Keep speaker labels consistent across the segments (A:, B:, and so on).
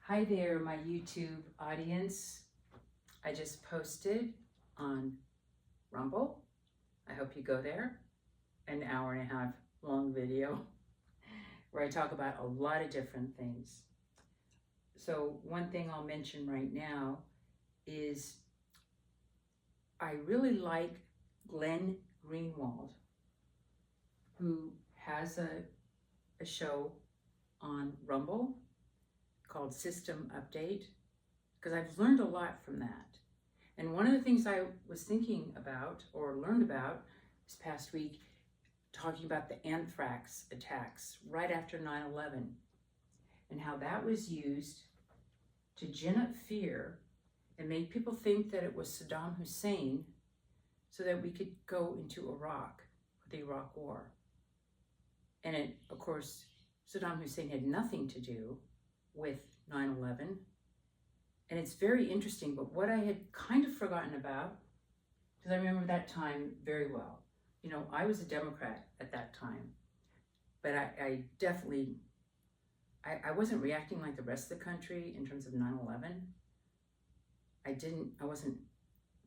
A: Hi there, my YouTube audience. I just posted on Rumble. I hope you go there. An hour and a half long video where I talk about a lot of different things. So one thing I'll mention right now is I really like Glenn Greenwald, who has a show on Rumble called System Update, because I've learned a lot from that. And one of the things I was thinking about or learned about this past week, talking about the anthrax attacks right after 9/11 and how that was used to gin up fear and make people think that it was Saddam Hussein so that we could go into Iraq for the Iraq War. And it, of course, Saddam Hussein had nothing to do with 9/11. And it's very interesting, but what I had kind of forgotten about, because I remember that time very well. You know, I was a Democrat at that time, but I definitely, I wasn't reacting like the rest of the country in terms of 9/11. I wasn't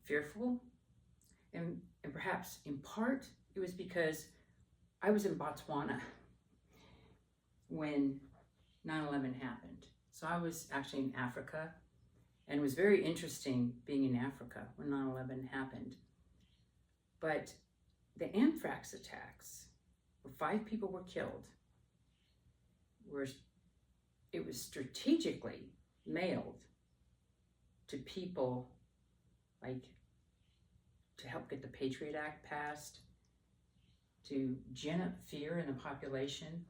A: fearful. And perhaps in part, it was because I was in Botswana when 9/11 happened. So I was actually in Africa, and it was very interesting being in Africa when 9/11 happened. But the anthrax attacks, where 5 people were killed, it was strategically mailed to people, like to help get the Patriot Act passed, to gin up fear in the population.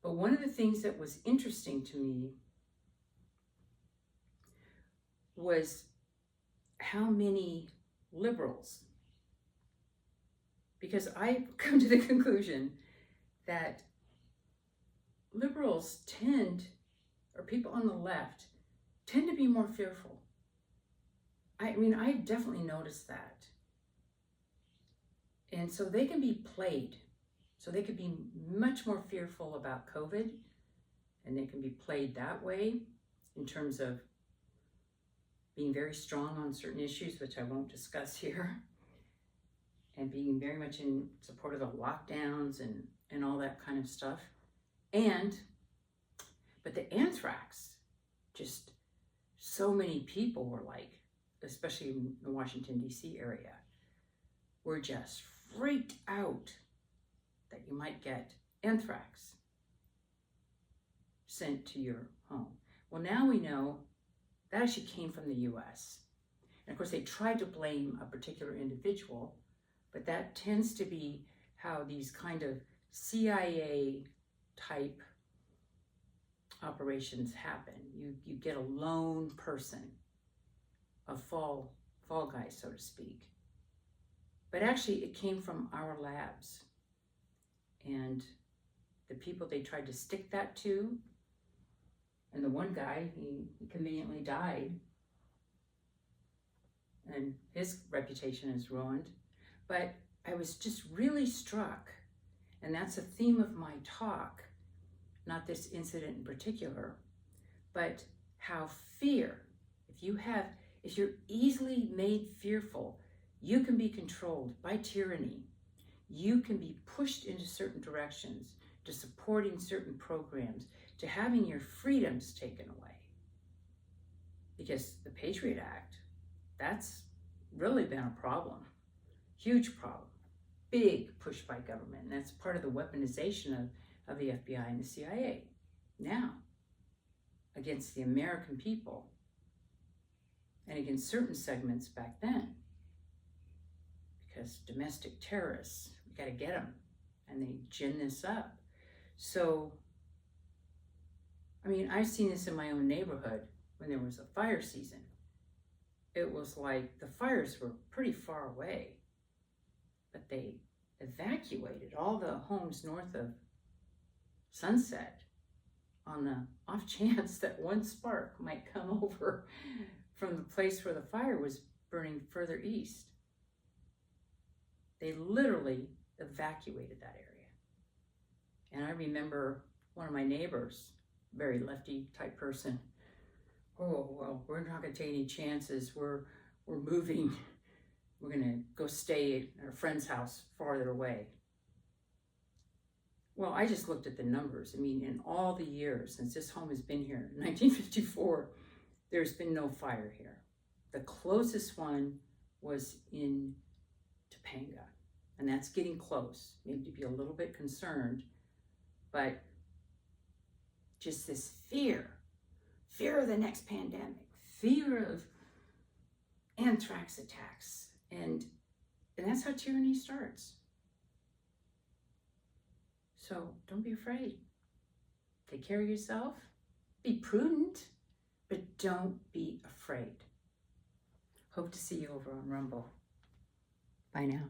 A: But one of the things that was interesting to me was how many liberals, because I've come to the conclusion that liberals or people on the left tend to be more fearful. I mean, I definitely noticed that. And so they can be played. So they could be much more fearful about COVID, and they can be played that way in terms of being very strong on certain issues, which I won't discuss here, and being very much in support of the lockdowns and all that kind of stuff. But the anthrax, just so many people were like, especially in the Washington, D.C. area, were just freaked out that you might get anthrax sent to your home. Well, now we know that actually came from the U.S. And of course, they tried to blame a particular individual, but that tends to be how these kind of CIA type operations happen. You get a lone person, a fall guy, so to speak. But actually, it came from our labs. And the people they tried to stick that to, and the one guy, he conveniently died, and his reputation is ruined. But I was just really struck, and that's a theme of my talk, not this incident in particular, but how fear, if you're easily made fearful, you can be controlled by tyranny. You can be pushed into certain directions, to supporting certain programs, to having your freedoms taken away. Because the Patriot Act, that's really been a problem, huge problem, big push by government. And that's part of the weaponization of the FBI and the CIA now against the American people and against certain segments back then. Because domestic terrorists, we got to get them, and they gin this up. So, I mean, I've seen this in my own neighborhood when there was a fire season. It was like the fires were pretty far away, but they evacuated all the homes north of Sunset on the off chance that one spark might come over from the place where the fire was burning further east. They literally evacuated that area. And I remember one of my neighbors, very lefty type person, oh, well, we're not going to take any chances. We're moving. We're going to go stay at our friend's house farther away. Well, I just looked at the numbers. I mean, in all the years since this home has been here, 1954, there's been no fire here. The closest one was in Topanga, and that's getting close. Maybe to be a little bit concerned, but just this fear of the next pandemic, fear of anthrax attacks, and that's how tyranny starts. So don't be afraid. Take care of yourself. Be prudent, but don't be afraid. Hope to see you over on Rumble. Bye now.